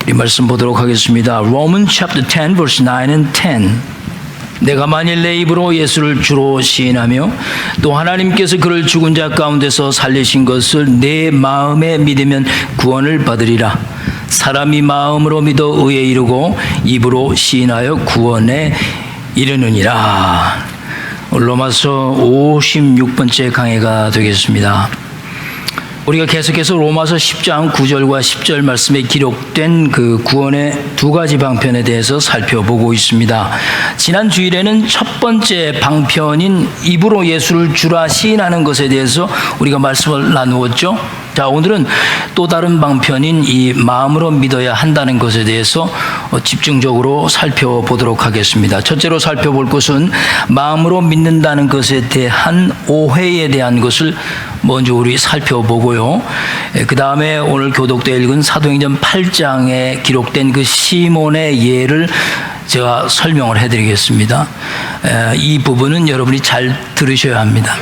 이 말씀 보도록 하겠습니다. Romans chapter 10 verse 9 and 10. 내가 만일 내 입으로 예수를 주로 시인하며 또 하나님께서 그를 죽은 자 가운데서 살리신 것을 내 마음에 믿으면 구원을 받으리라. 사람이 마음으로 믿어 의에 이르고 입으로 시인하여 구원에 이르느니라. 로마서 56번째 강해가 되겠습니다. 우리가 계속해서 로마서 10장 9절과 10절 말씀에 기록된 그 구원의 두 가지 방편에 대해서 살펴보고 있습니다. 지난 주일에는 첫 번째 방편인 입으로 예수를 주라 시인하는 것에 대해서 우리가 말씀을 나누었죠. 자, 오늘은 또 다른 방편인 이 마음으로 믿어야 한다는 것에 대해서 집중적으로 살펴보도록 하겠습니다. 첫째로 살펴볼 것은 마음으로 믿는다는 것에 대한 오해에 대한 것을 먼저 우리 살펴보고요. 그 다음에 오늘 교독때 읽은 사도행전 8장에 기록된 그 시몬의 예를 제가 설명을 해드리겠습니다. 이 부분은 여러분이 잘 들으셔야 합니다.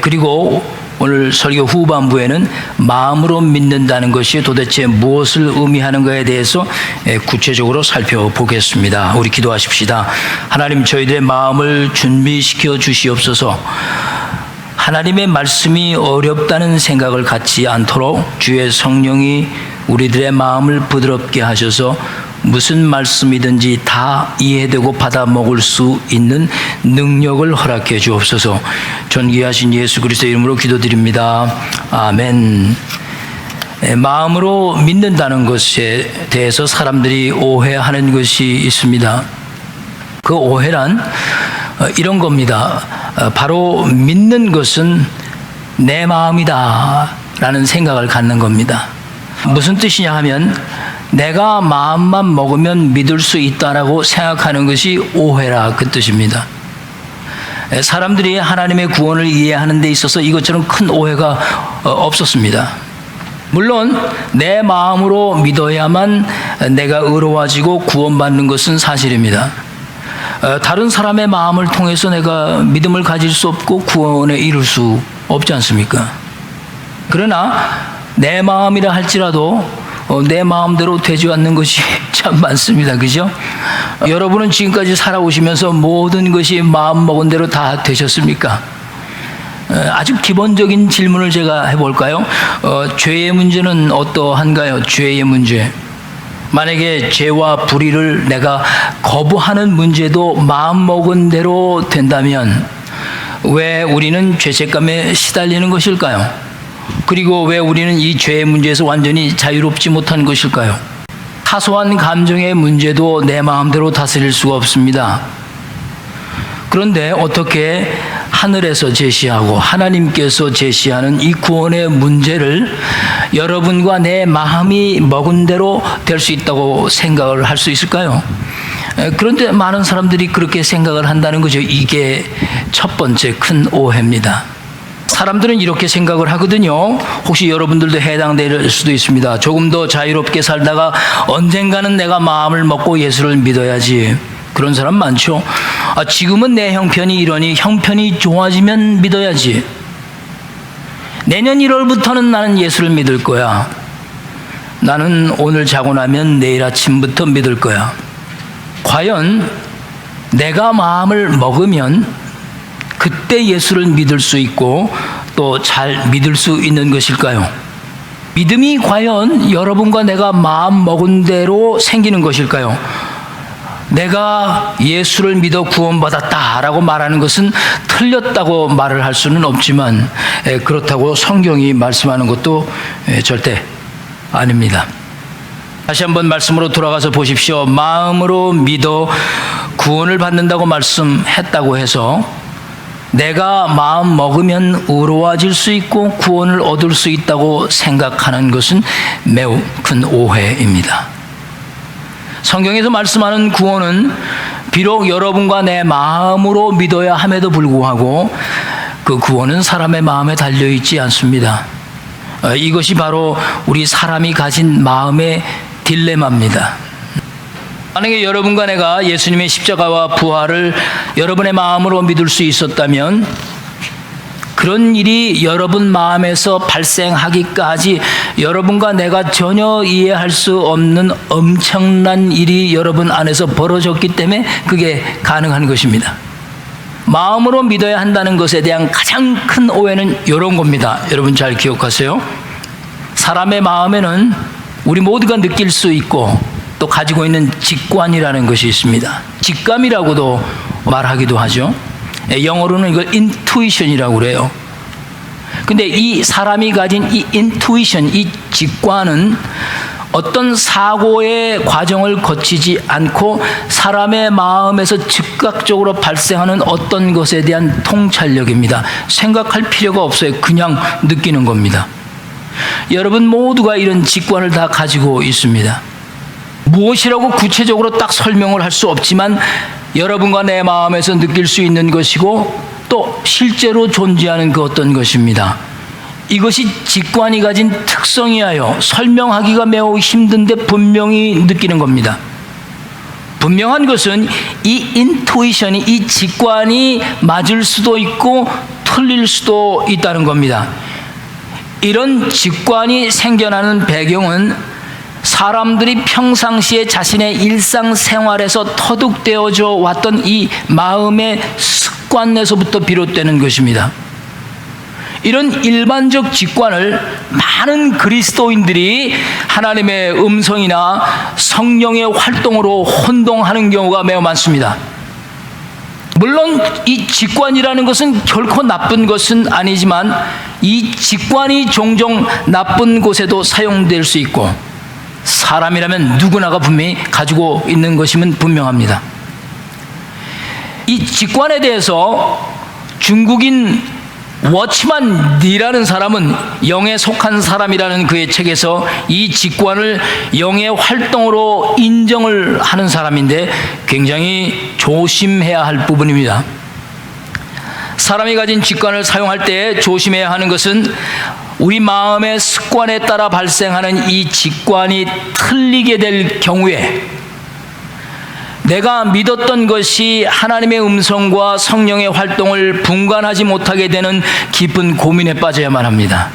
그리고 오늘 설교 후반부에는 마음으로 믿는다는 것이 도대체 무엇을 의미하는가에 대해서 구체적으로 살펴보겠습니다. 우리 기도하십시다. 하나님, 저희들의 마음을 준비시켜 주시옵소서. 하나님의 말씀이 어렵다는 생각을 갖지 않도록 주의 성령이 우리들의 마음을 부드럽게 하셔서 무슨 말씀이든지 다 이해되고 받아 먹을 수 있는 능력을 허락해 주옵소서. 존귀하신 예수 그리스도의 이름으로 기도드립니다. 아멘. 마음으로 믿는다는 것에 대해서 사람들이 오해하는 것이 있습니다. 그 오해란 이런 겁니다. 바로 믿는 것은 내 마음이다 라는 생각을 갖는 겁니다. 무슨 뜻이냐 하면 내가 마음만 먹으면 믿을 수 있다라고 생각하는 것이 오해라, 그 뜻입니다. 사람들이 하나님의 구원을 이해하는 데 있어서 이것처럼 큰 오해가 없었습니다. 물론 내 마음으로 믿어야만 내가 의로워지고 구원받는 것은 사실입니다. 다른 사람의 마음을 통해서 내가 믿음을 가질 수 없고 구원에 이룰 수 없지 않습니까? 그러나 내 마음이라 할지라도 내 마음대로 되지 않는 것이 참 많습니다. 그죠? 여러분은 지금까지 살아오시면서 모든 것이 마음먹은 대로 다 되셨습니까? 아주 기본적인 질문을 제가 해볼까요? 죄의 문제는 어떠한가요? 죄의 문제. 만약에 죄와 불의를 내가 거부하는 문제도 마음먹은 대로 된다면 왜 우리는 죄책감에 시달리는 것일까요? 그리고 왜 우리는 이 죄의 문제에서 완전히 자유롭지 못한 것일까요? 사소한 감정의 문제도 내 마음대로 다스릴 수가 없습니다. 그런데 어떻게 하늘에서 제시하고 하나님께서 제시하는 이 구원의 문제를 여러분과 내 마음이 먹은 대로 될 수 있다고 생각을 할 수 있을까요? 그런데 많은 사람들이 그렇게 생각을 한다는 거죠. 이게 첫 번째 큰 오해입니다. 사람들은 이렇게 생각을 하거든요. 혹시 여러분들도 해당될 수도 있습니다. 조금 더 자유롭게 살다가 언젠가는 내가 마음을 먹고 예수를 믿어야지. 그런 사람 많죠. 지금은 내 형편이 이러니 형편이 좋아지면 믿어야지. 내년 1월부터는 나는 예수를 믿을 거야. 나는 오늘 자고 나면 내일 아침부터 믿을 거야. 과연 내가 마음을 먹으면 그때 예수를 믿을 수 있고 또 잘 믿을 수 있는 것일까요? 믿음이 과연 여러분과 내가 마음 먹은 대로 생기는 것일까요? 내가 예수를 믿어 구원받았다라고 말하는 것은 틀렸다고 말을 할 수는 없지만 그렇다고 성경이 말씀하는 것도 절대 아닙니다. 다시 한번 말씀으로 돌아가서 보십시오. 마음으로 믿어 구원을 받는다고 말씀했다고 해서 내가 마음 먹으면 의로워질 수 있고 구원을 얻을 수 있다고 생각하는 것은 매우 큰 오해입니다. 성경에서 말씀하는 구원은 비록 여러분과 내 마음으로 믿어야 함에도 불구하고 그 구원은 사람의 마음에 달려있지 않습니다. 이것이 바로 우리 사람이 가진 마음의 딜레마입니다. 만약에 여러분과 내가 예수님의 십자가와 부활을 여러분의 마음으로 믿을 수 있었다면 그런 일이 여러분 마음에서 발생하기까지 여러분과 내가 전혀 이해할 수 없는 엄청난 일이 여러분 안에서 벌어졌기 때문에 그게 가능한 것입니다. 마음으로 믿어야 한다는 것에 대한 가장 큰 오해는 이런 겁니다. 여러분 잘 기억하세요. 사람의 마음에는 우리 모두가 느낄 수 있고 또 가지고 있는 직관이라는 것이 있습니다. 직감이라고도 말하기도 하죠. 영어로는 이걸 intuition이라고 그래요. 근데 이 사람이 가진 이 intuition, 이 직관은 어떤 사고의 과정을 거치지 않고 사람의 마음에서 즉각적으로 발생하는 어떤 것에 대한 통찰력입니다. 생각할 필요가 없어요. 그냥 느끼는 겁니다. 여러분 모두가 이런 직관을 다 가지고 있습니다. 무엇이라고 구체적으로 딱 설명을 할 수 없지만 여러분과 내 마음에서 느낄 수 있는 것이고 또 실제로 존재하는 그 어떤 것입니다. 이것이 직관이 가진 특성이하여 설명하기가 매우 힘든데 분명히 느끼는 겁니다. 분명한 것은 이 인투이션이, 이 직관이 맞을 수도 있고 틀릴 수도 있다는 겁니다. 이런 직관이 생겨나는 배경은 사람들이 평상시에 자신의 일상생활에서 터득되어져 왔던 이 마음의 습관에서부터 비롯되는 것입니다. 이런 일반적 직관을 많은 그리스도인들이 하나님의 음성이나 성령의 활동으로 혼동하는 경우가 매우 많습니다. 물론 이 직관이라는 것은 결코 나쁜 것은 아니지만 이 직관이 종종 나쁜 곳에도 사용될 수 있고 사람이라면 누구나가 분명히 가지고 있는 것임은 분명합니다. 이 직관에 대해서 중국인 워치만 리라는 사람은 영에 속한 사람이라는 그의 책에서 이 직관을 영의 활동으로 인정을 하는 사람인데 굉장히 조심해야 할 부분입니다. 사람이 가진 직관을 사용할 때 조심해야 하는 것은 우리 마음의 습관에 따라 발생하는 이 직관이 틀리게 될 경우에 내가 믿었던 것이 하나님의 음성과 성령의 활동을 분간하지 못하게 되는 깊은 고민에 빠져야만 합니다.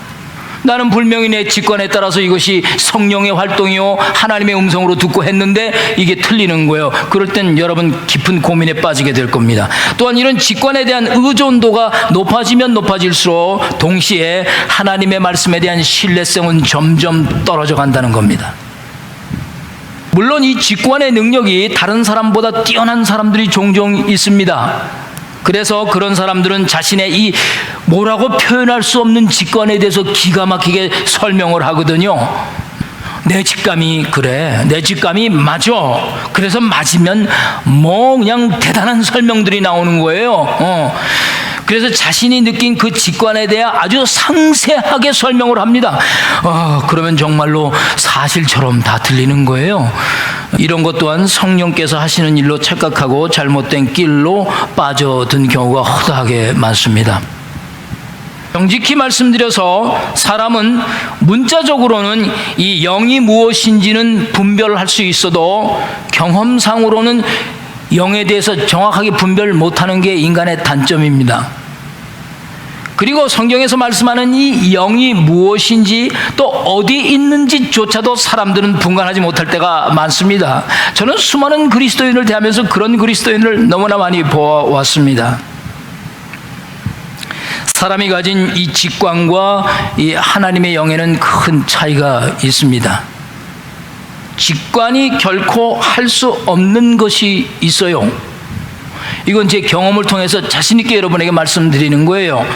나는 분명히 내 직관에 따라서 이것이 성령의 활동이요 하나님의 음성으로 듣고 했는데 이게 틀리는 거예요. 그럴 땐 여러분 깊은 고민에 빠지게 될 겁니다. 또한 이런 직관에 대한 의존도가 높아지면 높아질수록 동시에 하나님의 말씀에 대한 신뢰성은 점점 떨어져 간다는 겁니다. 물론 이 직관의 능력이 다른 사람보다 뛰어난 사람들이 종종 있습니다. 그래서 그런 사람들은 자신의 이 뭐라고 표현할 수 없는 직관에 대해서 기가 막히게 설명을 하거든요. 내 직감이 그래, 내 직감이 맞아. 그래서 맞으면 뭐 그냥 대단한 설명들이 나오는 거예요. 그래서 자신이 느낀 그 직관에 대해 아주 상세하게 설명을 합니다. 그러면 정말로 사실처럼 다 들리는 거예요. 이런 것 또한 성령께서 하시는 일로 착각하고 잘못된 길로 빠져든 경우가 허다하게 많습니다. 정직히 말씀드려서 사람은 문자적으로는 이 영이 무엇인지는 분별할 수 있어도 경험상으로는 영에 대해서 정확하게 분별 못하는 게 인간의 단점입니다. 그리고 성경에서 말씀하는 이 영이 무엇인지 또 어디 있는지조차도 사람들은 분간하지 못할 때가 많습니다. 저는 수많은 그리스도인을 대하면서 그런 그리스도인을 너무나 많이 보아왔습니다. 사람이 가진 이 직관과 이 하나님의 영에는 큰 차이가 있습니다. 직관이 결코 할 수 없는 것이 있어요. 이건 제 경험을 통해서 자신 있게 여러분에게 말씀드리는 거예요.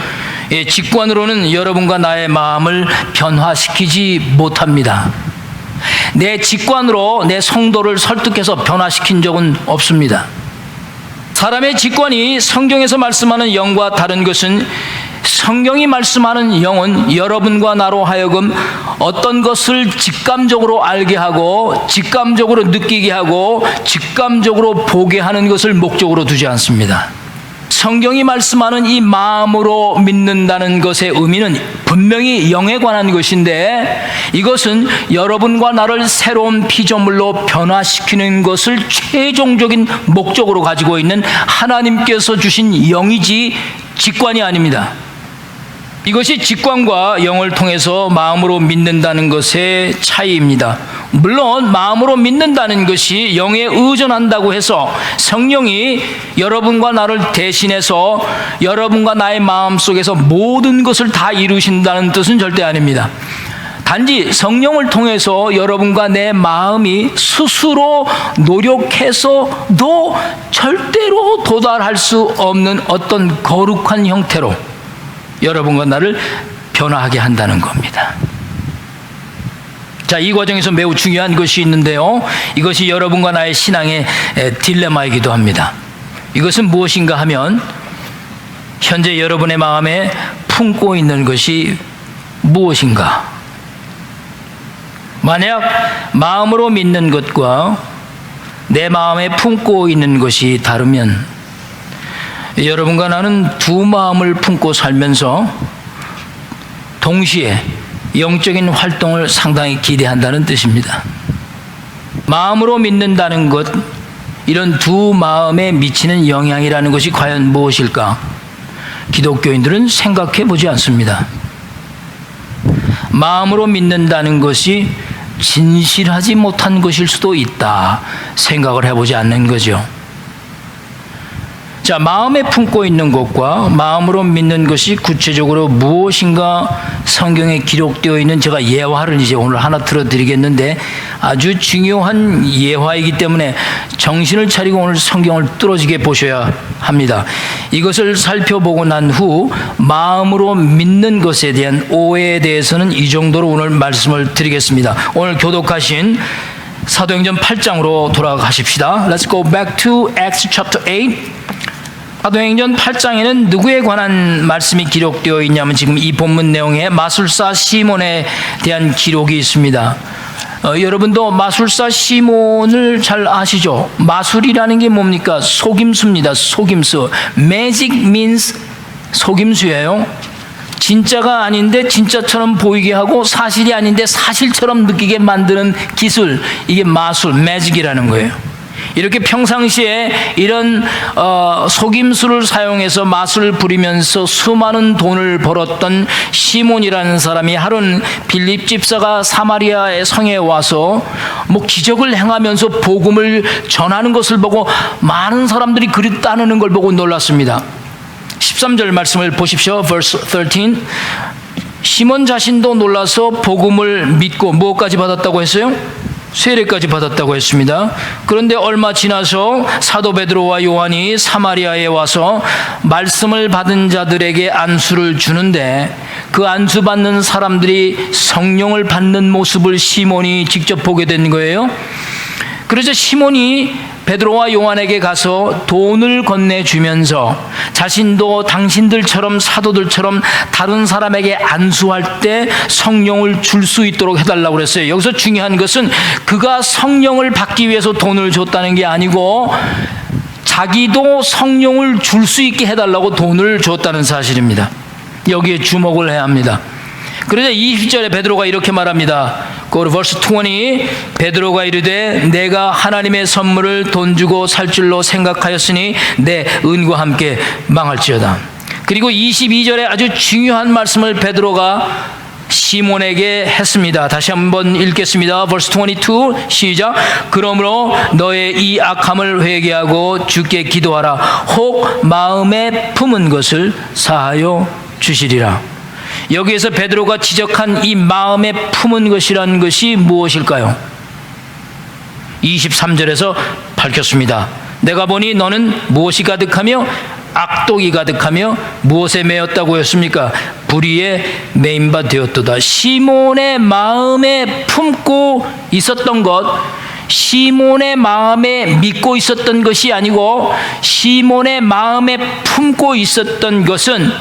직관으로는 여러분과 나의 마음을 변화시키지 못합니다. 내 직관으로 내 성도를 설득해서 변화시킨 적은 없습니다. 사람의 직관이 성경에서 말씀하는 영과 다른 것은 성경이 말씀하는 영은 여러분과 나로 하여금 어떤 것을 직감적으로 알게 하고 직감적으로 느끼게 하고 직감적으로 보게 하는 것을 목적으로 두지 않습니다. 성경이 말씀하는 이 마음으로 믿는다는 것의 의미는 분명히 영에 관한 것인데 이것은 여러분과 나를 새로운 피조물로 변화시키는 것을 최종적인 목적으로 가지고 있는 하나님께서 주신 영이지 직관이 아닙니다. 이것이 직관과 영을 통해서 마음으로 믿는다는 것의 차이입니다. 물론 마음으로 믿는다는 것이 영에 의존한다고 해서 성령이 여러분과 나를 대신해서 여러분과 나의 마음속에서 모든 것을 다 이루신다는 뜻은 절대 아닙니다. 단지 성령을 통해서 여러분과 내 마음이 스스로 노력해서도 절대로 도달할 수 없는 어떤 거룩한 형태로 여러분과 나를 변화하게 한다는 겁니다. 자, 이 과정에서 매우 중요한 것이 있는데요. 이것이 여러분과 나의 신앙의 딜레마이기도 합니다. 이것은 무엇인가 하면 현재 여러분의 마음에 품고 있는 것이 무엇인가? 만약 마음으로 믿는 것과 내 마음에 품고 있는 것이 다르면 여러분과 나는 두 마음을 품고 살면서 동시에 영적인 활동을 상당히 기대한다는 뜻입니다. 마음으로 믿는다는 것, 이런 두 마음에 미치는 영향이라는 것이 과연 무엇일까? 기독교인들은 생각해 보지 않습니다. 마음으로 믿는다는 것이 진실하지 못한 것일 수도 있다 생각을 해보지 않는 거죠. 자, 마음에 품고 있는 것과 마음으로 믿는 것이 구체적으로 무엇인가 성경에 기록되어 있는 제가 예화를 이제 오늘 하나 들어드리겠는데 아주 중요한 예화이기 때문에 정신을 차리고 오늘 성경을 뚫어지게 보셔야 합니다. 이것을 살펴보고 난 후 마음으로 믿는 것에 대한 오해에 대해서는 이 정도로 오늘 말씀을 드리겠습니다. 오늘 교독하신 사도행전 8장으로 돌아가십시다. Let's go back to Acts chapter 8. 사도행전 8장에는 누구에 관한 말씀이 기록되어 있냐면 지금 이 본문 내용에 마술사 시몬에 대한 기록이 있습니다. 여러분도 마술사 시몬을 잘 아시죠? 마술이라는 게 뭡니까? 속임수입니다. 속임수. Magic means 속임수예요. 진짜가 아닌데 진짜처럼 보이게 하고 사실이 아닌데 사실처럼 느끼게 만드는 기술, 이게 마술, 매직이라는 거예요. 이렇게 평상시에 이런 속임수를 사용해서 맛을 부리면서 수많은 돈을 벌었던 시몬이라는 사람이 하루는 빌립 집사가 사마리아의 성에 와서 뭐 기적을 행하면서 복음을 전하는 것을 보고 많은 사람들이 그리 따르는 걸 보고 놀랐습니다. 13절 말씀을 보십시오. verse 13. 시몬 자신도 놀라서 복음을 믿고 무엇까지 받았다고 했어요? 세례까지 받았다고 했습니다. 그런데 얼마 지나서 사도 베드로와 요한이 사마리아에 와서 말씀을 받은 자들에게 안수를 주는데 그 안수 받는 사람들이 성령을 받는 모습을 시몬이 직접 보게 된 거예요. 그래서 시몬이 베드로와 요한에게 가서 돈을 건네주면서 자신도 당신들처럼 사도들처럼 다른 사람에게 안수할 때 성령을 줄 수 있도록 해달라고 그랬어요. 여기서 중요한 것은 그가 성령을 받기 위해서 돈을 줬다는 게 아니고 자기도 성령을 줄 수 있게 해달라고 돈을 줬다는 사실입니다. 여기에 주목을 해야 합니다. 그러자 20절에 베드로가 이렇게 말합니다. Go to verse 20. 베드로가 이르되 내가 하나님의 선물을 돈 주고 살 줄로 생각하였으니 내 은과 함께 망할지어다. 그리고 22절에 아주 중요한 말씀을 베드로가 시몬에게 했습니다. 다시 한번 읽겠습니다. verse 22 시작. 그러므로 너의 이 악함을 회개하고 주께 기도하라. 혹 마음에 품은 것을 사하여 주시리라. 여기에서 베드로가 지적한 이 마음에 품은 것이라는 것이 무엇일까요? 23절에서 밝혔습니다. 내가 보니 너는 무엇이 가득하며 악독이 가득하며 무엇에 매였다고 했습니까? 불의에 매인 바 되었도다. 시몬의 마음에 품고 있었던 것, 시몬의 마음에 믿고 있었던 것이 아니고 시몬의 마음에 품고 있었던 것은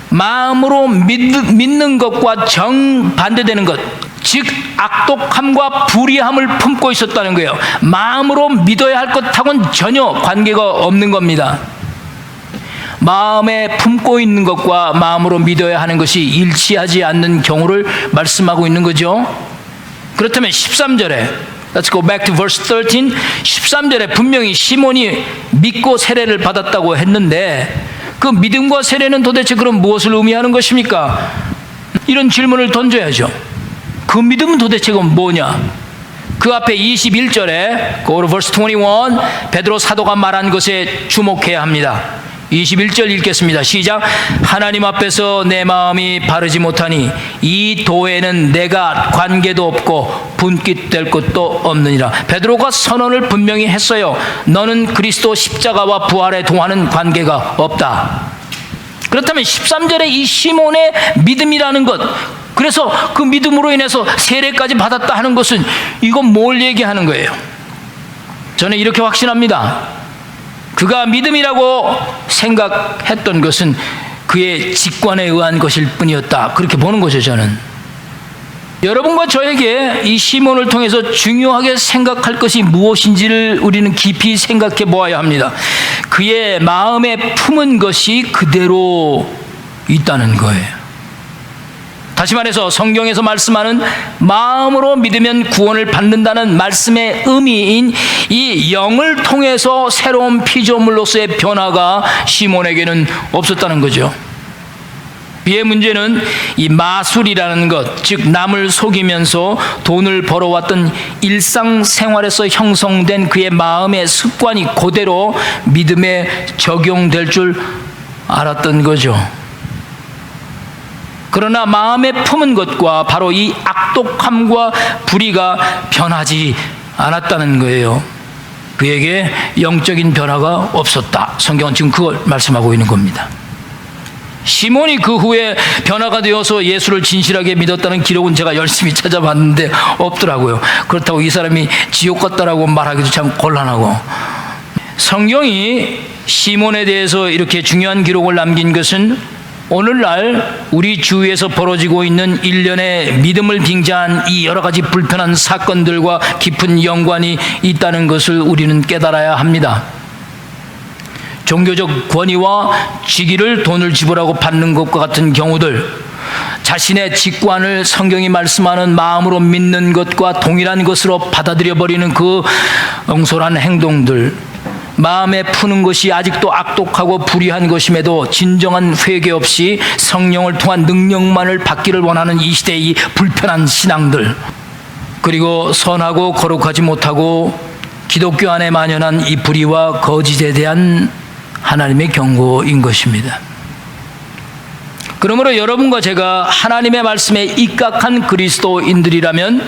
마음으로 믿는 것과 정반대되는 것, 즉 악독함과 불의함을 품고 있었다는 거예요. 마음으로 믿어야 할 것하고는 전혀 관계가 없는 겁니다. 마음에 품고 있는 것과 마음으로 믿어야 하는 것이 일치하지 않는 경우를 말씀하고 있는 거죠. 그렇다면 13절에 Let's go back to verse 13. 13절에 분명히 시몬이 믿고 세례를 받았다고 했는데 그 믿음과 세례는 도대체 그럼 무엇을 의미하는 것입니까? 이런 질문을 던져야죠. 그 믿음은 도대체 그건 뭐냐? 그 앞에 21절에 Go to verse 21, 베드로 사도가 말한 것에 주목해야 합니다. 21절 읽겠습니다. 시작. 하나님 앞에서 내 마음이 바르지 못하니 이 도에는 내가 관계도 없고 분깃될 것도 없느니라. 베드로가 선언을 분명히 했어요. 너는 그리스도 십자가와 부활에 동하는 관계가 없다. 그렇다면 13절에 이 시몬의 믿음이라는 것, 그래서 그 믿음으로 인해서 세례까지 받았다 하는 것은 이건 뭘 얘기하는 거예요? 저는 이렇게 확신합니다. 그가 믿음이라고 생각했던 것은 그의 직관에 의한 것일 뿐이었다. 그렇게 보는 거죠, 저는. 여러분과 저에게 이 시몬을 통해서 중요하게 생각할 것이 무엇인지를 우리는 깊이 생각해 보아야 합니다. 그의 마음에 품은 것이 그대로 있다는 거예요. 다시 말해서 성경에서 말씀하는 마음으로 믿으면 구원을 받는다는 말씀의 의미인 이 영을 통해서 새로운 피조물로서의 변화가 시몬에게는 없었다는 거죠. 그의 문제는 이 마술이라는 것, 즉 남을 속이면서 돈을 벌어왔던 일상생활에서 형성된 그의 마음의 습관이 그대로 믿음에 적용될 줄 알았던 거죠. 그러나 마음에 품은 것과 바로 이 악독함과 불의가 변하지 않았다는 거예요. 그에게 영적인 변화가 없었다. 성경은 지금 그걸 말씀하고 있는 겁니다. 시몬이 그 후에 변화가 되어서 예수를 진실하게 믿었다는 기록은 제가 열심히 찾아봤는데 없더라고요. 그렇다고 이 사람이 지옥 갔다라고 말하기도 참 곤란하고, 성경이 시몬에 대해서 이렇게 중요한 기록을 남긴 것은 오늘날 우리 주위에서 벌어지고 있는 일련의 믿음을 빙자한 이 여러 가지 불편한 사건들과 깊은 연관이 있다는 것을 우리는 깨달아야 합니다. 종교적 권위와 직위를 돈을 지불하고 받는 것과 같은 경우들, 자신의 직관을 성경이 말씀하는 마음으로 믿는 것과 동일한 것으로 받아들여 버리는 그 엉솔한 행동들, 마음에 푸는 것이 아직도 악독하고 불의한 것임에도 진정한 회개 없이 성령을 통한 능력만을 받기를 원하는 이 시대의 이 불편한 신앙들, 그리고 선하고 거룩하지 못하고 기독교 안에 만연한 이 불의와 거짓에 대한 하나님의 경고인 것입니다. 그러므로 여러분과 제가 하나님의 말씀에 입각한 그리스도인들이라면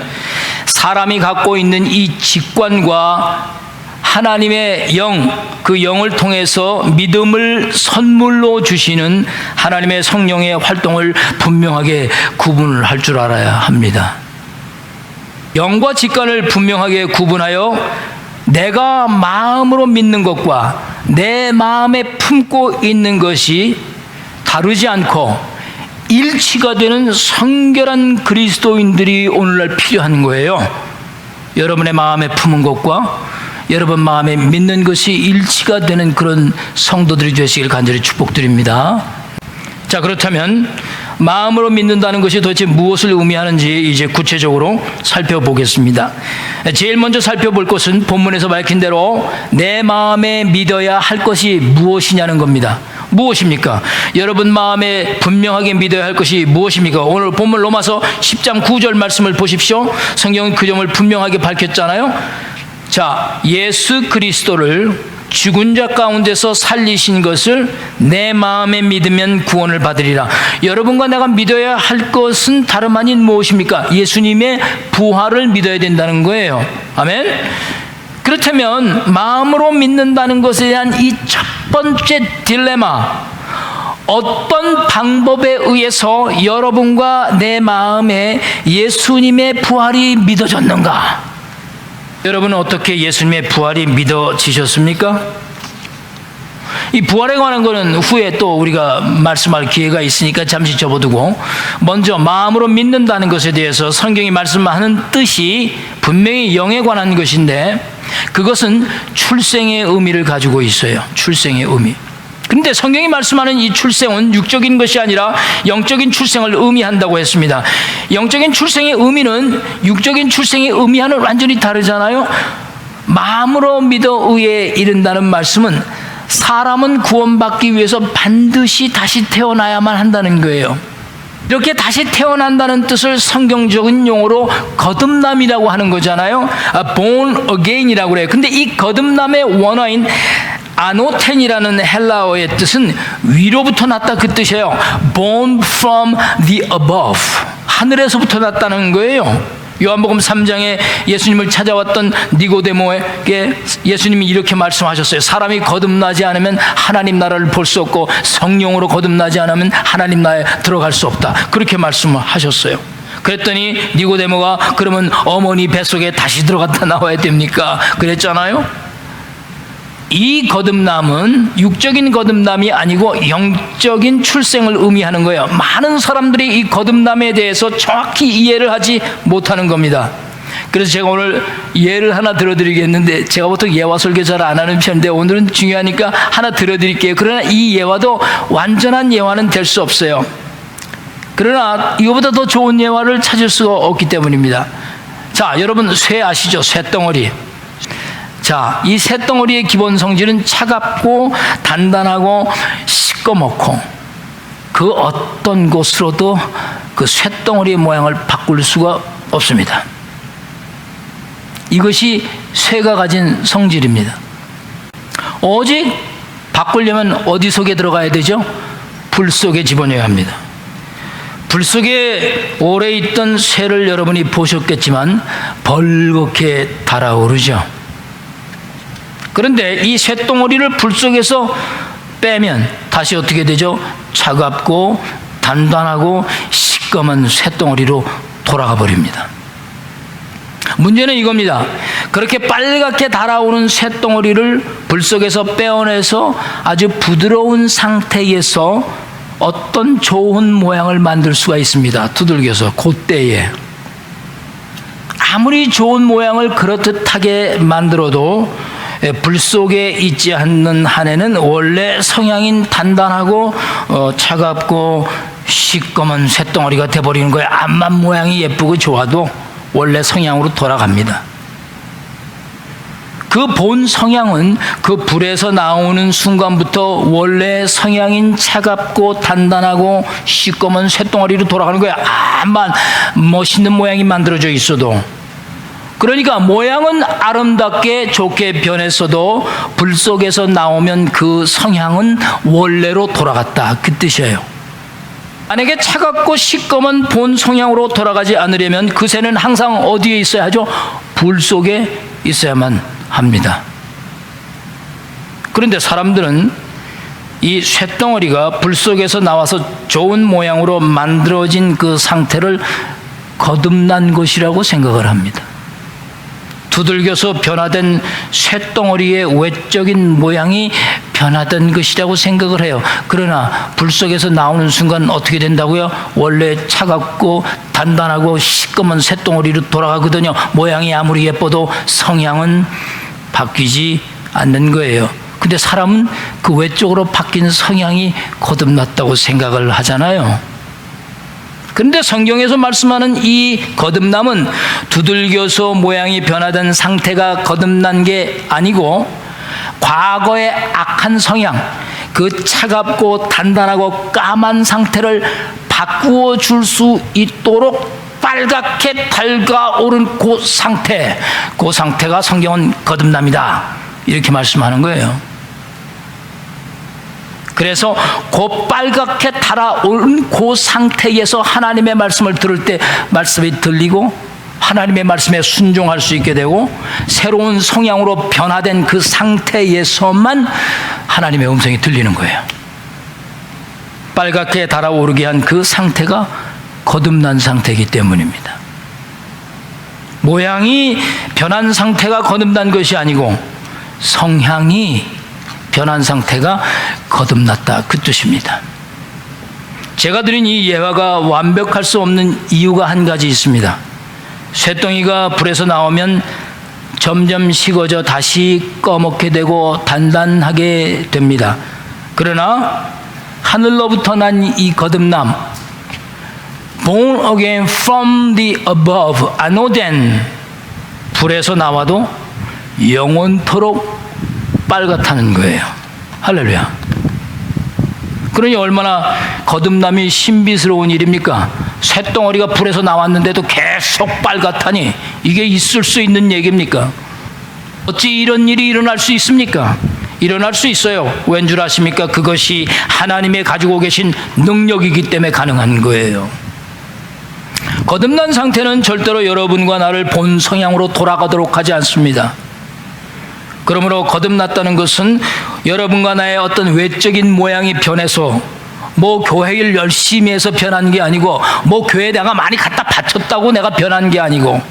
사람이 갖고 있는 이 직관과 하나님의 영, 그 영을 통해서 믿음을 선물로 주시는 하나님의 성령의 활동을 분명하게 구분을 할 줄 알아야 합니다. 영과 직관을 분명하게 구분하여 내가 마음으로 믿는 것과 내 마음에 품고 있는 것이 다르지 않고 일치가 되는 성결한 그리스도인들이 오늘날 필요한 거예요. 여러분의 마음에 품은 것과 여러분 마음에 믿는 것이 일치가 되는 그런 성도들이 되시길 간절히 축복드립니다. 자, 그렇다면 마음으로 믿는다는 것이 도대체 무엇을 의미하는지 이제 구체적으로 살펴보겠습니다. 제일 먼저 살펴볼 것은 본문에서 밝힌 대로 내 마음에 믿어야 할 것이 무엇이냐는 겁니다. 무엇입니까? 여러분 마음에 분명하게 믿어야 할 것이 무엇입니까? 오늘 본문 로마서 10장 9절 말씀을 보십시오. 성경은 그 점을 분명하게 밝혔잖아요. 자, 예수 그리스도를 죽은 자 가운데서 살리신 것을 내 마음에 믿으면 구원을 받으리라. 여러분과 내가 믿어야 할 것은 다름 아닌 무엇입니까? 예수님의 부활을 믿어야 된다는 거예요. 아멘. 그렇다면 마음으로 믿는다는 것에 대한 이 첫 번째 딜레마, 어떤 방법에 의해서 여러분과 내 마음에 예수님의 부활이 믿어졌는가? 여러분은 어떻게 예수님의 부활이 믿어지셨습니까? 이 부활에 관한 거는 후에 또 우리가 말씀할 기회가 있으니까 잠시 접어두고, 먼저 마음으로 믿는다는 것에 대해서 성경이 말씀하는 뜻이 분명히 영에 관한 것인데 그것은 출생의 의미를 가지고 있어요. 출생의 의미. 근데 성경이 말씀하는 이 출생은 육적인 것이 아니라 영적인 출생을 의미한다고 했습니다. 영적인 출생의 의미는 육적인 출생의 의미와는 완전히 다르잖아요. 마음으로 믿어 의에 이른다는 말씀은 사람은 구원받기 위해서 반드시 다시 태어나야만 한다는 거예요. 이렇게 다시 태어난다는 뜻을 성경적인 용어로 거듭남이라고 하는 거잖아요. born again이라고 그래요. 근데 이 거듭남의 원어인 아노텐이라는 헬라어의 뜻은 위로부터 났다 그 뜻이에요. born from the above. 하늘에서부터 났다는 거예요. 요한복음 3장에 예수님을 찾아왔던 니고데모에게 예수님이 이렇게 말씀하셨어요. 사람이 거듭나지 않으면 하나님 나라를 볼 수 없고 성령으로 거듭나지 않으면 하나님 나라에 들어갈 수 없다. 그렇게 말씀을 하셨어요. 그랬더니 니고데모가 그러면 어머니 뱃속에 다시 들어갔다 나와야 됩니까? 그랬잖아요. 이 거듭남은 육적인 거듭남이 아니고 영적인 출생을 의미하는 거예요. 많은 사람들이 이 거듭남에 대해서 정확히 이해를 하지 못하는 겁니다. 그래서 제가 오늘 예를 하나 들어드리겠는데, 제가 보통 예화 설교 잘 안 하는 편인데 오늘은 중요하니까 하나 들어드릴게요. 그러나 이 예화도 완전한 예화는 될 수 없어요. 그러나 이거보다 더 좋은 예화를 찾을 수가 없기 때문입니다. 자, 여러분 쇠 아시죠? 쇠덩어리. 자, 이 쇠덩어리의 기본 성질은 차갑고 단단하고 시꺼멓고 그 어떤 곳으로도 그 쇠덩어리의 모양을 바꿀 수가 없습니다. 이것이 쇠가 가진 성질입니다. 오직 바꾸려면 어디 속에 들어가야 되죠? 불 속에 집어넣어야 합니다. 불 속에 오래 있던 쇠를 여러분이 보셨겠지만 벌겋게 달아오르죠. 그런데 이 쇠덩어리를 불 속에서 빼면 다시 어떻게 되죠? 차갑고 단단하고 시꺼먼 쇠덩어리로 돌아가 버립니다. 문제는 이겁니다. 그렇게 빨갛게 달아오는 쇠덩어리를 불 속에서 빼어내서 아주 부드러운 상태에서 어떤 좋은 모양을 만들 수가 있습니다. 두들겨서 그때에 아무리 좋은 모양을 그렇듯하게 만들어도 불 속에 있지 않는 한에는 원래 성향인 단단하고 차갑고 시꺼먼 쇳덩어리가 돼버리는 거예요. 앞만 모양이 예쁘고 좋아도 원래 성향으로 돌아갑니다. 그 본 성향은 그 불에서 나오는 순간부터 원래 성향인 차갑고 단단하고 시꺼먼 쇳덩어리로 돌아가는 거예요. 암만 멋있는 모양이 만들어져 있어도. 그러니까 모양은 아름답게 좋게 변했어도 불 속에서 나오면 그 성향은 원래로 돌아갔다 그 뜻이에요. 만약에 차갑고 시꺼먼 본 성향으로 돌아가지 않으려면 그 새는 항상 어디에 있어야 하죠? 불 속에 있어야만 합니다. 그런데 사람들은 이 쇳덩어리가 불 속에서 나와서 좋은 모양으로 만들어진 그 상태를 거듭난 것이라고 생각을 합니다. 두들겨서 변화된 쇳덩어리의 외적인 모양이 변화된 것이라고 생각을 해요. 그러나 불 속에서 나오는 순간 어떻게 된다고요? 원래 차갑고 단단하고 시꺼먼 쇳덩어리로 돌아가거든요. 모양이 아무리 예뻐도 성향은 바뀌지 않는 거예요. 근데 사람은 그 외적으로 바뀐 성향이 거듭났다고 생각을 하잖아요. 그런데 성경에서 말씀하는 이 거듭남은 두들겨서 모양이 변화된 상태가 거듭난 게 아니고 과거의 악한 성향, 그 차갑고 단단하고 까만 상태를 바꾸어 줄 수 있도록 빨갛게 달가오른 그 상태가 성경은 거듭남이다 이렇게 말씀하는 거예요. 그래서 그 빨갛게 달아오른 그 상태에서 하나님의 말씀을 들을 때 말씀이 들리고 하나님의 말씀에 순종할 수 있게 되고 새로운 성향으로 변화된 그 상태에서만 하나님의 음성이 들리는 거예요. 빨갛게 달아오르게 한 그 상태가 거듭난 상태이기 때문입니다. 모양이 변한 상태가 거듭난 것이 아니고 성향이 변한 상태가 거듭났다 그 뜻입니다. 제가 드린 이 예화가 완벽할 수 없는 이유가 한 가지 있습니다. 쇠덩이가 불에서 나오면 점점 식어져 다시 꺼멓게 되고 단단하게 됩니다. 그러나 하늘로부터 난 이 거듭남, born again from the above, 아노덴, 불에서 나와도 영원토록 빨갛다는 거예요. 할렐루야. 그러니 얼마나 거듭남이 신비스러운 일입니까? 쇳덩어리가 불에서 나왔는데도 계속 빨갛다니 이게 있을 수 있는 얘기입니까? 어찌 이런 일이 일어날 수 있습니까? 일어날 수 있어요. 왠 줄 아십니까? 그것이 하나님의 가지고 계신 능력이기 때문에 가능한 거예요. 거듭난 상태는 절대로 여러분과 나를 본 성향으로 돌아가도록 하지 않습니다. 그러므로 거듭났다는 것은 여러분과 나의 어떤 외적인 모양이 변해서 뭐 교회를 열심히 해서 변한 게 아니고 뭐 교회에 내가 많이 갖다 바쳤다고 내가 변한 게 아니고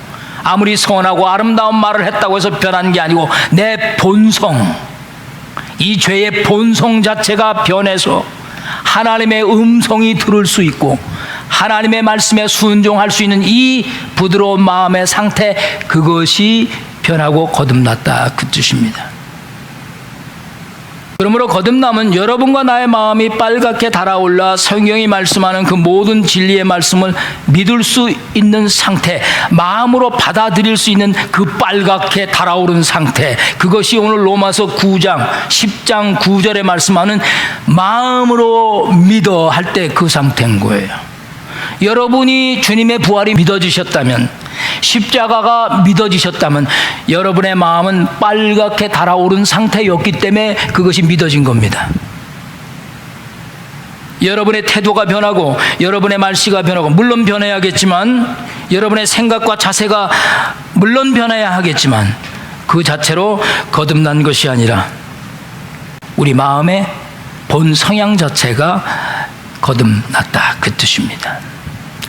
아무리 선하고 아름다운 말을 했다고 해서 변한 게 아니고 내 본성, 이 죄의 본성 자체가 변해서 하나님의 음성이 들을 수 있고 하나님의 말씀에 순종할 수 있는 이 부드러운 마음의 상태, 그것이 변하고 거듭났다, 그 뜻입니다. 그러므로 거듭남은 여러분과 나의 마음이 빨갛게 달아올라 성경이 말씀하는 그 모든 진리의 말씀을 믿을 수 있는 상태, 마음으로 받아들일 수 있는 그 빨갛게 달아오른 상태, 그것이 오늘 로마서 9장 10장 9절에 말씀하는 마음으로 믿어 할 때 그 상태인 거예요. 여러분이 주님의 부활이 믿어지셨다면, 십자가가 믿어지셨다면 여러분의 마음은 빨갛게 달아오른 상태였기 때문에 그것이 믿어진 겁니다. 여러분의 태도가 변하고 여러분의 말씨가 변하고, 물론 변해야겠지만, 여러분의 생각과 자세가 물론 변해야 하겠지만, 그 자체로 거듭난 것이 아니라 우리 마음의 본 성향 자체가 거듭났다, 그 뜻입니다.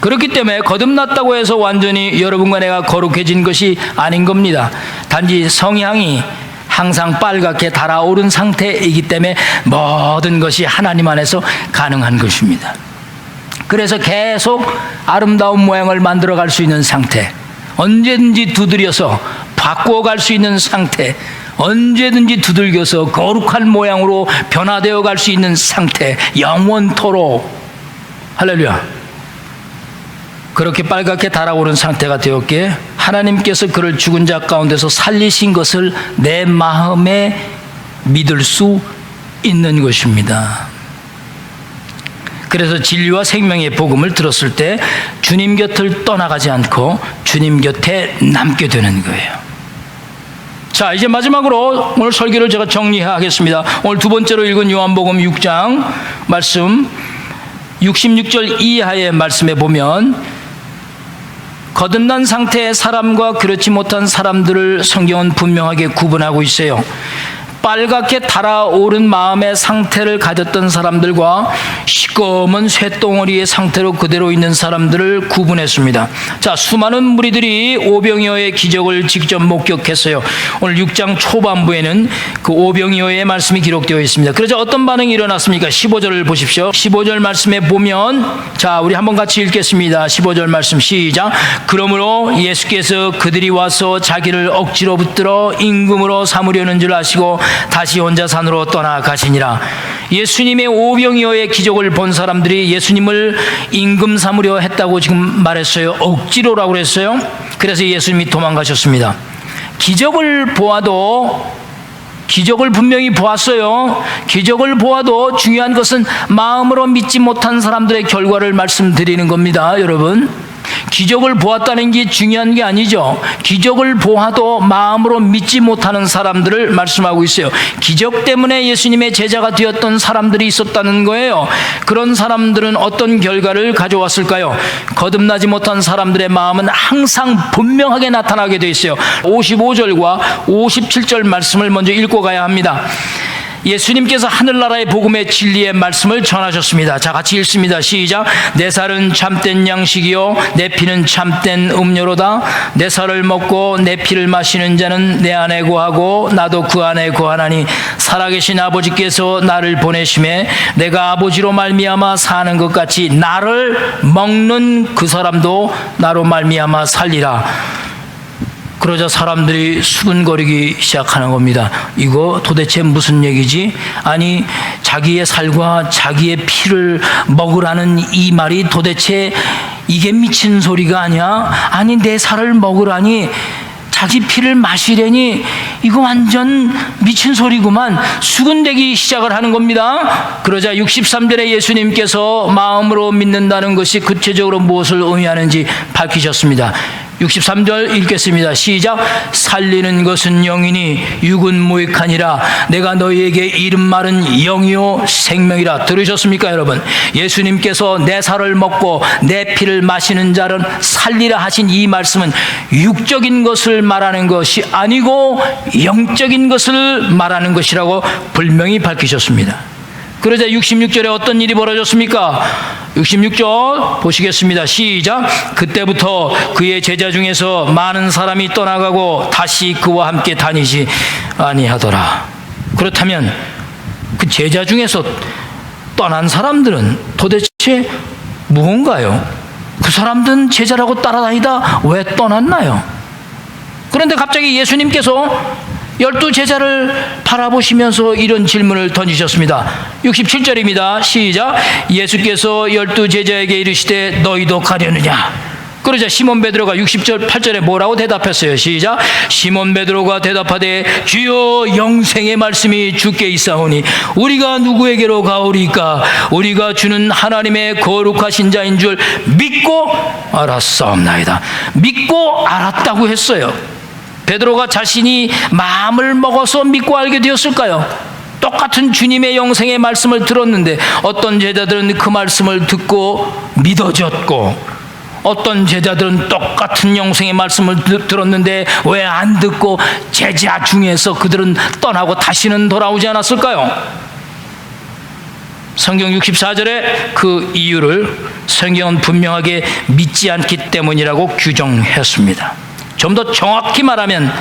그렇기 때문에 거듭났다고 해서 완전히 여러분과 내가 거룩해진 것이 아닌 겁니다. 단지 성향이 항상 빨갛게 달아오른 상태이기 때문에 모든 것이 하나님 안에서 가능한 것입니다. 그래서 계속 아름다운 모양을 만들어갈 수 있는 상태, 언제든지 두드려서 바꾸어갈 수 있는 상태, 언제든지 두들겨서 거룩한 모양으로 변화되어 갈 수 있는 상태, 영원토록. 할렐루야. 그렇게 빨갛게 달아오른 상태가 되었기에 하나님께서 그를 죽은 자 가운데서 살리신 것을 내 마음에 믿을 수 있는 것입니다. 그래서 진리와 생명의 복음을 들었을 때 주님 곁을 떠나가지 않고 주님 곁에 남게 되는 거예요. 자, 이제 마지막으로 오늘 설교를 제가 정리하겠습니다. 오늘 두 번째로 읽은 요한복음 6장 말씀 66절 이하의 말씀에 보면 거듭난 상태의 사람과 그렇지 못한 사람들을 성경은 분명하게 구분하고 있어요. 빨갛게 달아오른 마음의 상태를 가졌던 사람들과 시꺼먼 쇳덩어리의 상태로 그대로 있는 사람들을 구분했습니다. 자, 수많은 무리들이 오병이어의 기적을 직접 목격했어요. 오늘 6장 초반부에는 그 오병이어의 말씀이 기록되어 있습니다. 그래서 어떤 반응이 일어났습니까? 15절을 보십시오. 15절 말씀에 보면, 자, 우리 한번 같이 읽겠습니다. 15절 말씀 시작. 그러므로 예수께서 그들이 와서 자기를 억지로 붙들어 임금으로 삼으려는 줄 아시고 다시 혼자 산으로 떠나가시니라. 예수님의 오병이어의 기적을 본 사람들이 예수님을 임금 삼으려 했다고 지금 말했어요. 억지로라고 그랬어요. 그래서 예수님이 도망가셨습니다. 기적을 보아도, 기적을 분명히 보았어요. 기적을 보아도 중요한 것은 마음으로 믿지 못한 사람들의 결과를 말씀드리는 겁니다, 여러분. 기적을 보았다는 게 중요한 게 아니죠. 기적을 보아도 마음으로 믿지 못하는 사람들을 말씀하고 있어요. 기적 때문에 예수님의 제자가 되었던 사람들이 있었다는 거예요. 그런 사람들은 어떤 결과를 가져왔을까요? 거듭나지 못한 사람들의 마음은 항상 분명하게 나타나게 되어 있어요. 55절과 57절 말씀을 먼저 읽고 가야 합니다. 예수님께서 하늘나라의 복음의 진리의 말씀을 전하셨습니다. 자, 같이 읽습니다. 시작. 내 살은 참된 양식이요 내 피는 참된 음료로다. 내 살을 먹고 내 피를 마시는 자는 내 안에 거하고 나도 그 안에 거하나니 살아계신 아버지께서 나를 보내심에 내가 아버지로 말미암아 사는 것 같이 나를 먹는 그 사람도 나로 말미암아 살리라. 그러자 사람들이 수근거리기 시작하는 겁니다. 이거 도대체 무슨 얘기지? 아니, 자기의 살과 자기의 피를 먹으라는 이 말이 도대체 이게 미친 소리가 아니야? 아니, 내 살을 먹으라니 자기 피를 마시려니 이거 완전 미친 소리구만. 수군대기 시작을 하는 겁니다. 그러자 63절에 예수님께서 마음으로 믿는다는 것이 구체적으로 무엇을 의미하는지 밝히셨습니다. 63절 읽겠습니다. 시작. 살리는 것은 영이니 육은 무익하니라. 내가 너희에게 이른 말은 영이요 생명이라. 들으셨습니까 여러분? 예수님께서 내 살을 먹고 내 피를 마시는 자는 살리라 하신 이 말씀은 육적인 것을 말하는 것이 아니고 영적인 것을 말하는 것이라고 분명히 밝히셨습니다. 그러자 66절에 어떤 일이 벌어졌습니까? 66절 보시겠습니다. 시작. 그때부터 그의 제자 중에서 많은 사람이 떠나가고 다시 그와 함께 다니지 아니하더라. 그렇다면 그 제자 중에서 떠난 사람들은 도대체 무언가요? 그 사람들은 제자라고 따라다니다 왜 떠났나요? 그런데 갑자기 예수님께서 12제자를 바라보시면서 이런 질문을 던지셨습니다. 67절입니다. 시작. 예수께서 12제자에게 이르시되 너희도 가려느냐? 그러자 시몬 베드로가 68절에 뭐라고 대답했어요? 시작. 시몬 베드로가 대답하되 주여 영생의 말씀이 주께 있사오니 우리가 누구에게로 가오리까? 우리가 주는 하나님의 거룩하신 자인 줄 믿고 알았사옵나이다. 믿고 알았다고 했어요. 베드로가 자신이 마음을 먹어서 믿고 알게 되었을까요? 똑같은 주님의 영생의 말씀을 들었는데 어떤 제자들은 그 말씀을 듣고 믿어졌고 어떤 제자들은 똑같은 영생의 말씀을 들었는데 왜 안 듣고 제자 중에서 그들은 떠나고 다시는 돌아오지 않았을까요? 성경 64절에 그 이유를 성경은 분명하게 믿지 않기 때문이라고 규정했습니다. 좀 더 정확히 말하면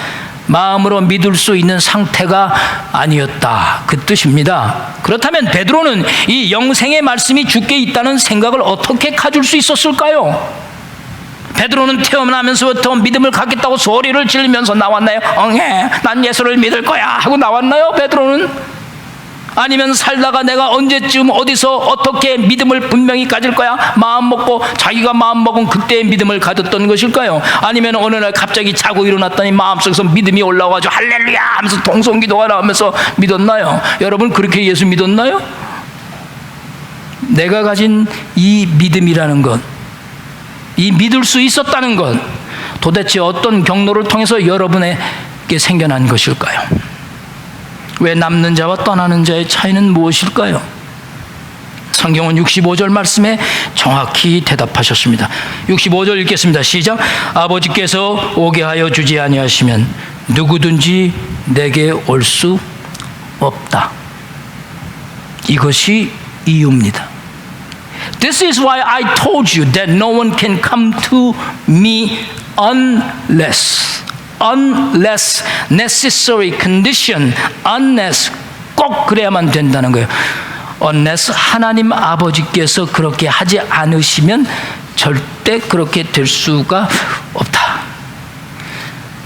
마음으로 믿을 수 있는 상태가 아니었다, 그 뜻입니다. 그렇다면 베드로는 이 영생의 말씀이 주께 있다는 생각을 어떻게 가질 수 있었을까요? 베드로는 태어나면서부터 믿음을 갖겠다고 소리를 지르면서 나왔나요? 난 예수를 믿을 거야 하고 나왔나요? 베드로는? 아니면 살다가 내가 언제쯤 어디서 어떻게 믿음을 분명히 가질 거야 마음 먹고 자기가 마음 먹은 그때의 믿음을 가졌던 것일까요? 아니면 어느 날 갑자기 자고 일어났더니 마음속에서 믿음이 올라와가지고 할렐루야 하면서 동성기도가 나오면서 믿었나요? 여러분 그렇게 예수 믿었나요? 내가 가진 이 믿음이라는 것, 이 믿을 수 있었다는 것, 도대체 어떤 경로를 통해서 여러분에게 생겨난 것일까요? 왜 남는 자와 떠나는 자의 차이는 무엇일까요? 성경은 65절 말씀에 정확히 대답하셨습니다. 65절 읽겠습니다. 시작. 아버지께서 오게 하여 주지 아니하시면 누구든지 내게 올 수 없다. 이것이 이유입니다. This is why I told you that no one can come to me unless necessary condition, unless 꼭 그래야만 된다는 거예요. unless 하나님 아버지께서 그렇게 하지 않으시면 절대 그렇게 될 수가 없다.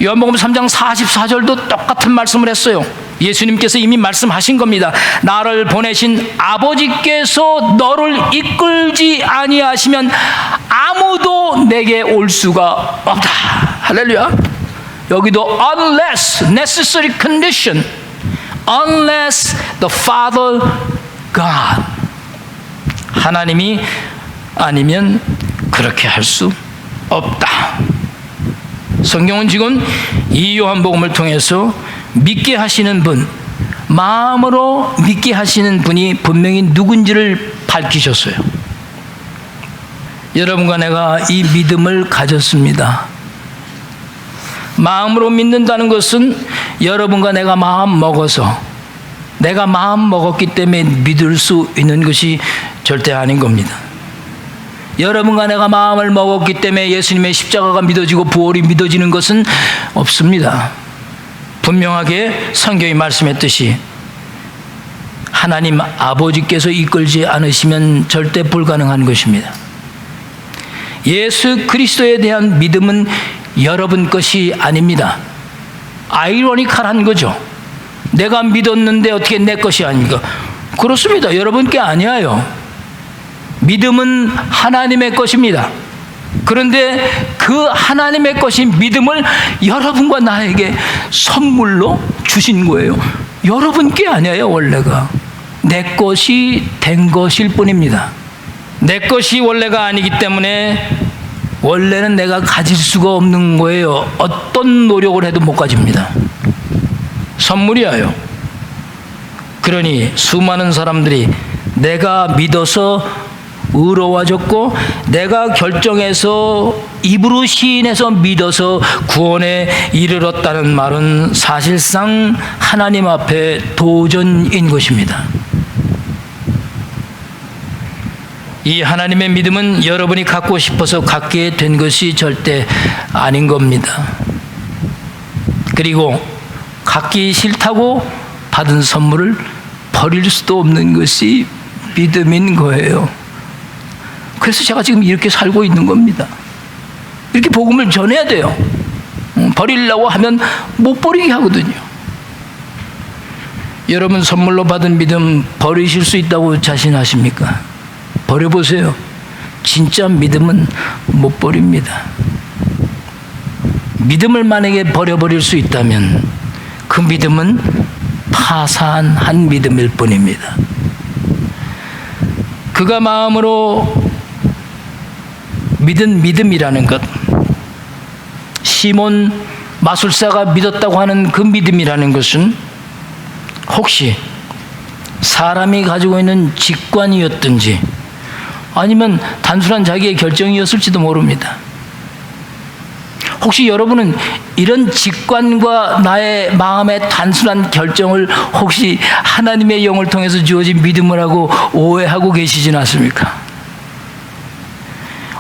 요한복음 3장 44절도 똑같은 말씀을 했어요. 예수님께서 이미 말씀하신 겁니다. 나를 보내신 아버지께서 너를 이끌지 아니하시면 아무도 내게 올 수가 없다. 할렐루야. 여기도 unless necessary condition, unless the Father God, 하나님이 아니면 그렇게 할 수 없다. 성경은 지금 이 요한복음을 통해서 믿게 하시는 분, 마음으로 믿게 하시는 분이 분명히 누군지를 밝히셨어요. 여러분과 내가 이 믿음을 가졌습니다. 마음으로 믿는다는 것은 여러분과 내가 마음 먹어서, 내가 마음 먹었기 때문에 믿을 수 있는 것이 절대 아닌 겁니다. 여러분과 내가 마음을 먹었기 때문에 예수님의 십자가가 믿어지고 부활이 믿어지는 것은 없습니다. 분명하게 성경이 말씀했듯이 하나님 아버지께서 이끌지 않으시면 절대 불가능한 것입니다. 예수 그리스도에 대한 믿음은 여러분 것이 아닙니다. 아이러니컬한 거죠. 내가 믿었는데 어떻게 내 것이 아닙니까? 그렇습니다. 여러분 게 아니에요. 믿음은 하나님의 것입니다. 그런데 그 그 하나님의 것인 믿음을 여러분과 나에게 선물로 주신 거예요. 여러분께 아니에요. 원래가 내 것이 된 것일 뿐입니다. 내 것이 원래가 아니기 때문에 원래는 내가 가질 수가 없는 거예요. 어떤 노력을 해도 못 가집니다. 선물이에요. 그러니 수많은 사람들이 내가 믿어서 의로워졌고 내가 결정해서 입으로 시인해서 믿어서 구원에 이르렀다는 말은 사실상 하나님 앞에 도전인 것입니다. 이 하나님의 믿음은 여러분이 갖고 싶어서 갖게 된 것이 절대 아닌 겁니다. 그리고 갖기 싫다고 받은 선물을 버릴 수도 없는 것이 믿음인 거예요. 그래서 제가 지금 이렇게 살고 있는 겁니다. 이렇게 복음을 전해야 돼요. 버리려고 하면 못 버리게 하거든요. 여러분 선물로 받은 믿음 버리실 수 있다고 자신하십니까? 버려보세요. 진짜 믿음은 못 버립니다. 믿음을 만약에 버려버릴 수 있다면 그 믿음은 파산한 믿음일 뿐입니다. 그가 마음으로 믿은 믿음이라는 것, 시몬 마술사가 믿었다고 하는 그 믿음이라는 것은 혹시 사람이 가지고 있는 직관이었든지 아니면 단순한 자기의 결정이었을지도 모릅니다. 혹시 여러분은 이런 직관과 나의 마음의 단순한 결정을 혹시 하나님의 영을 통해서 주어진 믿음을 하고 오해하고 계시진 않습니까?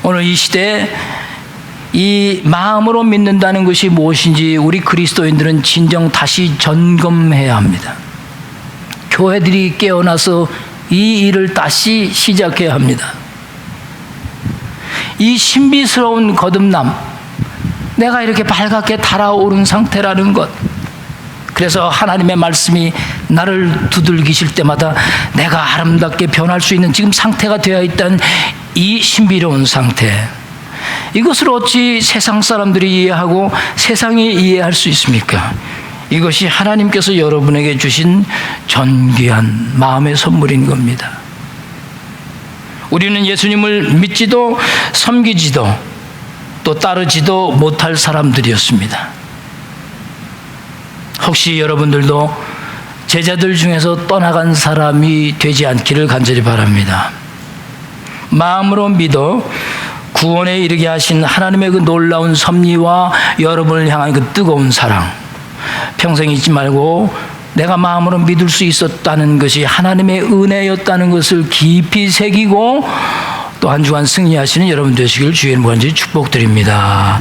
오늘 이 시대에 이 마음으로 믿는다는 것이 무엇인지 우리 그리스도인들은 진정 다시 점검해야 합니다. 교회들이 깨어나서 이 일을 다시 시작해야 합니다. 이 신비스러운 거듭남, 내가 이렇게 밝게 달아오른 상태라는 것, 그래서 하나님의 말씀이 나를 두들기실 때마다 내가 아름답게 변할 수 있는 지금 상태가 되어 있다는 이 신비로운 상태, 이것을 어찌 세상 사람들이 이해하고 세상이 이해할 수 있습니까? 이것이 하나님께서 여러분에게 주신 존귀한 마음의 선물인 겁니다. 우리는 예수님을 믿지도 섬기지도 또 따르지도 못할 사람들이었습니다. 혹시 여러분들도 제자들 중에서 떠나간 사람이 되지 않기를 간절히 바랍니다. 마음으로 믿어 구원에 이르게 하신 하나님의 그 놀라운 섭리와 여러분을 향한 그 뜨거운 사랑, 평생 잊지 말고 내가 마음으로 믿을 수 있었다는 것이 하나님의 은혜였다는 것을 깊이 새기고 또 한 주간 승리하시는 여러분 되시길 주의 이름으로 간절히 축복드립니다.